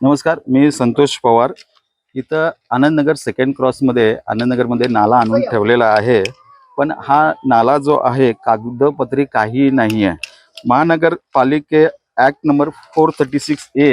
नमस्कार, मी संतोष पवार. इथं आनंदनगर सेकंड क्रॉसमध्ये आनंदनगरमध्ये नाला आणून ठेवलेला आहे. पण हा नाला जो आहे कागदपत्री काही नाही आहे. महानगरपालिके ॲक्ट नंबर 436A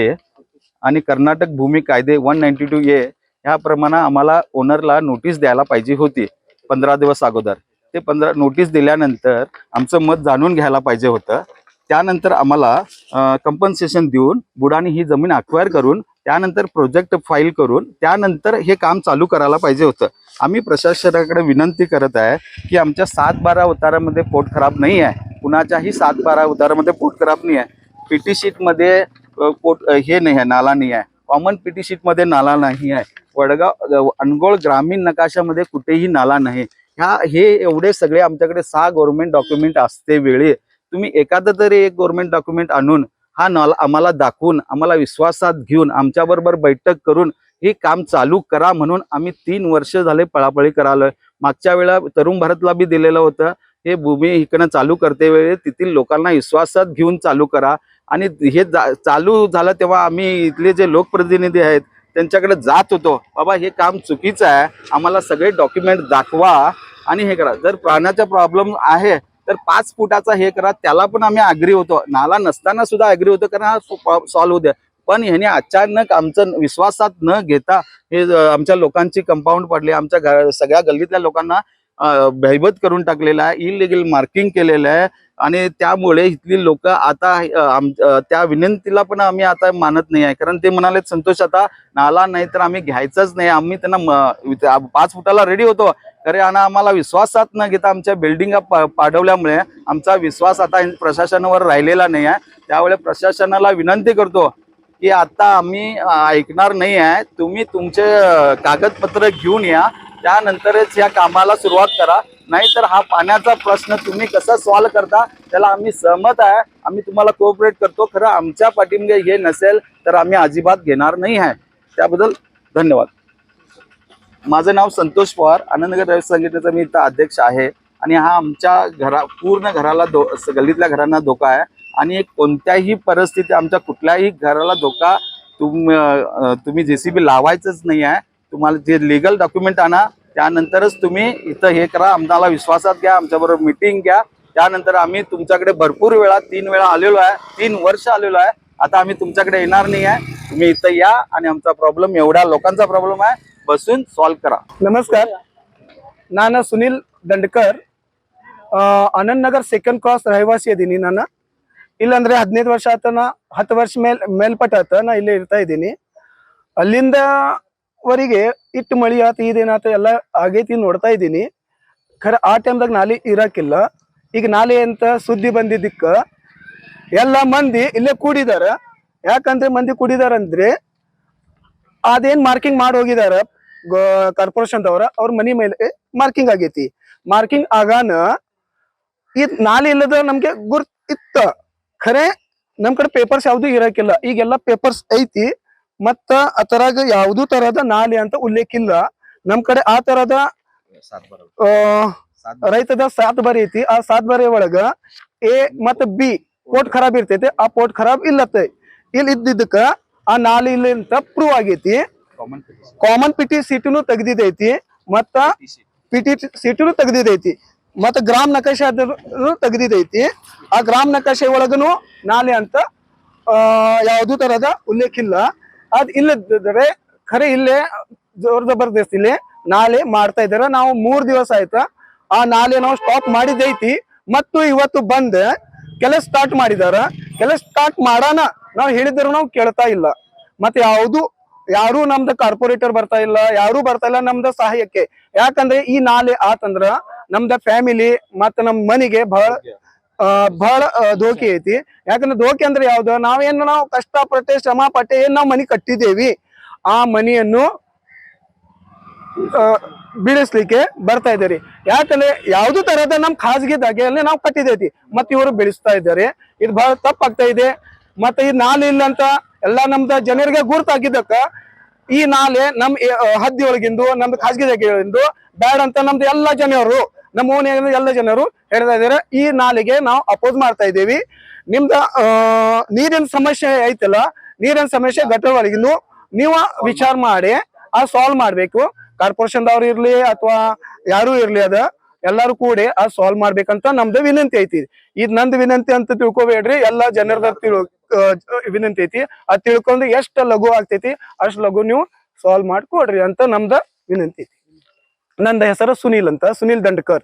आणि कर्नाटक भूमी कायदे 192A ह्याप्रमाणे आम्हाला ओनरला नोटीस द्यायला पाहिजे होती 15 दिवस अगोदर. ते 15 नोटीस दिल्यानंतर आमचं मत जाणून घ्यायला पाहिजे होतं. त्यानंतर आम्हाला कंपन्सेशन देऊन बुडाणी ही जमीन अक्वायर करून त्यानंतर प्रोजेक्ट फाईल करून त्यानंतर हे काम चालू करायला पाहिजे होतं. आम्ही प्रशासनाकडे विनंती करत आहे की आमच्या 7-12 उतारामध्ये पोट खराब नाही आहे. कुणाच्याही 7-12 उतारामध्ये पोट खराब नाही आहे. पीटी शीटमध्ये पोट हे नाही आहे, नाला नाही आहे. कॉमन पीटी शीटमध्ये नाला नाही आहे. वडगाव अनगोळ ग्रामीण नकाशामध्ये कुठेही नाला नाही. हे एवढे सगळे आमच्याकडे 6 गव्हर्नमेंट डॉक्युमेंट असते वेळी तुम्ही एखादं तरी एक गव्हर्नमेंट डॉक्युमेंट आणून हा नाला आम्हाला दाखवून आम्हाला विश्वासात घेऊन आमच्याबरोबर बैठक करून हे काम चालू करा म्हणून आम्ही 3 वर्ष झाले पळापळी करालोय. मागच्या वेळा तरुण भारतला बी दिलेलं होतं. हे भूमी इकडनं चालू करते वेळी तिथील लोकांना विश्वासात घेऊन चालू करा. आणि हे चालू झालं तेव्हा आम्ही इथले जे लोकप्रतिनिधी आहेत त्यांच्याकडे जात होतो, बाबा हे काम चुकीचं आहे, आम्हाला सगळे डॉक्युमेंट दाखवा आणि हे करा. जर प्राण्याचा प्रॉब्लेम आहे तर 5 फुटाचा हे करा, त्याला पण आम्ही अग्री होतो. नाला नसताना सुद्धा अग्री होतो कारण हा सॉल्व्ह होऊ द्या. पण ह्याने अचानक आमचं विश्वासात न घेता हे आमच्या लोकांची कंपाऊंड पडली. आमच्या सगळ्या गल्लीतल्या लोकांना भयभीत करून टाकलेला आहे. इलिगल मार्किंग केलेलं आहे आणि त्यामुळे इथली लोक आता त्या विनंतीला पण आम्ही आता मानत नाही आहे. कारण ते म्हणाले संतोष आता नाला नाही तर आम्ही घ्यायचंच नाही. आम्ही त्यांना 5 फुटाला रेडी होतो खरे आणि आम्हाला विश्वासात न घेता आमच्या बिल्डिंगा पाडवल्यामुळे आमचा विश्वास आता प्रशासनावर राहिलेला नाही आहे. त्यामुळे प्रशासनाला विनंती करतो की आता आम्ही ऐकणार नाही आहे. तुम्ही तुमचे कागदपत्र घेऊन या, त्यानंतरच या कामाला सुरुवात करा. नाहीतर हा पाण्याचा प्रश्न तुम्ही कसा सॉल्व्ह करता त्याला आम्ही सहमत आहे. आम्ही तुम्हाला कोऑपरेट करतो. खरं आमच्या पाठीमागे हे नसेल तर आम्ही अजिबात घेणार नाही आहे. त्याबद्दल धन्यवाद. माझं नाव संतोष पवार, आनंदनगर रहित संघटनेचा मी इथं अध्यक्ष आहे. आणि हा आमच्या पूर्ण घराला गल्लीतल्या घरांना धोका आहे. आणि कोणत्याही परिस्थिती आमच्या कुठल्याही घराला धोका तुम्ही JCB लावायचंच नाही आहे. तुम्हाला जे लिगल डॉक्युमेंट आणा, त्यानंतरच तुम्ही इथं हे करा. आम्हाला विश्वासात घ्या, आमच्याबरोबर मीटिंग घ्या. त्यानंतर आम्ही तुमच्याकडे भरपूर वेळा 3 वेळा आलेलो आहे, 3 वर्ष आलेलो आहे. आता आम्ही तुमच्याकडे येणार नाही आहे. तुम्ही इथं या आणि आमचा प्रॉब्लेम एवढ्या लोकांचा प्रॉब्लेम आहे बसून सॉल्व्ह करा. नमस्कार, ನಾನು ಸುನಿಲ್ ದಂಡಕರ್, ಆನಂದನಗರ್ ಸೆಕೆಂಡ್ ಕ್ರಾಸ್ ರಹಿವಾಸಿ ಇದೀನಿ. ನಾನು ಇಲ್ಲಂದ್ರೆ 15 ವರ್ಷ ಆತನ 10 ವರ್ಷ ಮೇಲ್ಪಟ್ಟಾತ ನಾ ಇಲ್ಲೇ ಇರ್ತಾ ಇದ್ದೀನಿ. ಅಲ್ಲಿಂದ ವರೆಗೆ ಇಟ್ಟು ಮಳಿ ಆತ ಇದೇನಾತ ಎಲ್ಲ ಆಗೈತಿ ನೋಡ್ತಾ ಇದ್ದೀನಿ. ಖರೆ ಆ ಟೈಮ್ದಾಗ ನಾಲಿ ಇರಾಕಿಲ್ಲ. ಈಗ ನಾಲಿ ಅಂತ ಸುದ್ದಿ ಬಂದಿದ್ದಕ್ಕ ಎಲ್ಲ ಮಂದಿ ಇಲ್ಲೇ ಕೂಡಿದಾರ. ಯಾಕಂದ್ರೆ ಮಂದಿ ಕೂಡಿದಾರಂದ್ರೆ ಅದೇನ್ ಮಾರ್ಕಿಂಗ್ ಮಾಡಿ ಹೋಗಿದಾರ ಕಾರ್ಪೊರೇಷನ್ ಅವ್ರ ಮನಿ ಮೇಲೆ ಮಾರ್ಕಿಂಗ್ ಆಗೈತಿ. ಮಾರ್ಕಿಂಗ್ ಆಗಾನ ಈ ನಾಲಿ ಇಲ್ಲದ ನಮ್ಗೆ ಗುರ್ತ್ ಇತ್ತ. ಖರೆ ನಮ್ ಕಡೆ ಪೇಪರ್ಸ್ ಯಾವ್ದು ಇರಕಿಲ್ಲ. ಈಗೆಲ್ಲ ಪೇಪರ್ಸ್ ಐತಿ, ಮತ್ತ ಅದರಾಗ ಯಾವ್ದು ತರದ ನಾಲಿ ಅಂತ ಉಲ್ಲೇಖ ಇಲ್ಲ. ನಮ್ ಕಡೆ ಆ ತರದ ರೈತದ 7 ಬರಿ ಐತಿ. ಆ 7 ಬರಿ ಒಳಗ A ಮತ್ತ B ಪೋರ್ಟ್ ಖರಾಬ್ ಇರ್ತೈತಿ. ಆ ಪೋರ್ಟ್ ಖರಾಬ್ ಇಲ್ಲತ್ತೆ. ಇಲ್ಲಿ ಇದ್ದಿದ್ದಕ್ಕ ಆ ನಾಲಿ ಇಲ್ಲ ಅಂತ ಪ್ರೂವ್ ಆಗೈತಿ. ಕಾಮನ್ ಪಿಟಿ ಸೀಟುನು ತೆಗ್ದಿದೈತಿ, ಮತ್ತ ಪಿಟಿ ಸೀಟುನು ತೆಗ್ದಿದೈತಿ, ಮತ್ತ ಗ್ರಾಮ ನಕಾಶೆ ತೆಗ್ದಿದೈತಿ. ಆ ಗ್ರಾಮ ನಕಾಶೆ ಒಳಗನು ನಾಲೆ ಅಂತ ಯಾವ್ದು ತರದ ಉಲ್ಲೇಖ ಇಲ್ಲ. ಅದ್ ಇಲ್ಲದ್ರೆ ಖರೆ ಇಲ್ಲೇ ಜೋರ್ ಜಬರ್ದಸ್ತ್ ಇಲ್ಲೇ ನಾಲೆ ಮಾಡ್ತಾ ಇದಾರ. ನಾವು 3 ದಿವಸ ಆಯ್ತಾ ಆ ನಾಲೆ ನಾವು ಸ್ಟಾಪ್ ಮಾಡಿದೈತಿ. ಮತ್ತು ಇವತ್ತು ಬಂದ್ ಕೆಲಸ ಸ್ಟಾರ್ಟ್ ಮಾಡಿದಾರ. ಕೆಲಸ ಸ್ಟಾರ್ಟ್ ಮಾಡೋಣ ನಾವು ಹೇಳಿದ್ರು ನಾವು ಕೇಳ್ತಾ ಇಲ್ಲ. ಮತ್ತೆ ಯಾರು ನಮ್ದು ಕಾರ್ಪೊರೇಟರ್ ಬರ್ತಾ ಇಲ್ಲ, ಯಾರು ಬರ್ತಾ ಇಲ್ಲ ನಮ್ದ ಸಹಾಯಕ್ಕೆ. ಯಾಕಂದ್ರೆ ಈ ನಾಲೆ ಆತಂದ್ರ ನಮ್ದ ಫ್ಯಾಮಿಲಿ ಮತ್ತ ನಮ್ ಮನಿಗೆ ಬಹಳ ಧೋಕೆ ಐತಿ. ಯಾಕಂದ್ರೆ ಧೋಕೆ ಅಂದ್ರೆ ಯಾವ್ದು, ನಾವು ಕಷ್ಟಪಟ್ಟೆ ಶ್ರಮ ಪಟ್ಟೆ ಏನ್ ನಾವು ಮನಿ ಕಟ್ಟಿದ್ದೇವಿ ಆ ಮನಿಯನ್ನು ಬೀಳಿಸ್ಲಿಕ್ಕೆ ಬರ್ತಾ ಇದ್ದಾರೆ. ಯಾಕಂದ್ರೆ ಯಾವ್ದು ತರದ ನಮ್ ಖಾಸಗಿ ಜಾಗೆಯಲ್ಲಿ ನಾವು ಕಟ್ಟಿದೈತಿ, ಮತ್ ಇವರು ಬೆಳೆಸ್ತಾ ಇದ್ದಾರೆ. ಇದು ಬಹಳ ತಪ್ಪಾಗ್ತಾ ಇದೆ. ಮತ್ತೆ ಈ ನಾಲೆ ಇಲ್ಲ ಅಂತ ಎಲ್ಲಾ ನಮ್ದ ಜನರಿಗೆ ಗುರ್ತಾಗಿದ್ದಕ್ಕ ಈ ನಾಲೆ ನಮ್ ಹದ್ದಿ ಒಳಗಿಂದು ನಮ್ದು ಖಾಸಗಿ ಜಾಗೆಗಳಿಂದು ಬ್ಯಾಡ್ ಅಂತ ನಮ್ದು ಎಲ್ಲಾ ಜನರು ನಮ್ಮ ಓಣಿಯಾಗ ಎಲ್ಲ ಜನರು ಹೇಳ್ತಾ ಇದಾರೆ. ಈ ನಾಲೆಗೆ ನಾವು ಅಪೋಸ್ ಮಾಡ್ತಾ ಇದ್ದೀವಿ. ನಿಮ್ದ ನೀರಿನ ಸಮಸ್ಯೆ ಐತಲ್ಲ, ನೀರಿನ ಸಮಸ್ಯೆ ಗಟರ್ ಒಳಗೆ ನೀವು ವಿಚಾರ ಮಾಡಿ ಆ ಸಾಲ್ವ್ ಮಾಡ್ಬೇಕು. ಕಾರ್ಪೊರೇಷನ್ ದವ್ರು ಇರ್ಲಿ ಅಥವಾ ಯಾರು ಇರ್ಲಿ ಅದ ಎಲ್ಲಾರು ಕೂಡಿ ಆ ಸಾಲ್ವ್ ಮಾಡ್ಬೇಕಂತ ನಮ್ದು ವಿನಂತಿ ಐತಿ. ಇದ್ ನಂದು ವಿನಂತಿ ಅಂತ ತಿಳ್ಕೊಬೇಡ್ರಿ, ಎಲ್ಲಾ ಜನರದ ವಿನಂತಿ ಐತಿ. ಅದ್ ತಿಳ್ಕೊಂಡು ಎಷ್ಟ್ ಲಘು ಆಗ್ತೈತಿ ಅಷ್ಟ್ ಲಘು ನೀವು ಸಾಲ್ವ್ ಮಾಡ್ಕೊಡ್ರಿ ಅಂತ ನಮ್ದ ವಿನಂತಿ ಐತಿ. ನಂದ ಹೆಸರು ಸುನೀಲ್ ಅಂತ, ಸುನೀಲ್ ದಂಡಕರ್.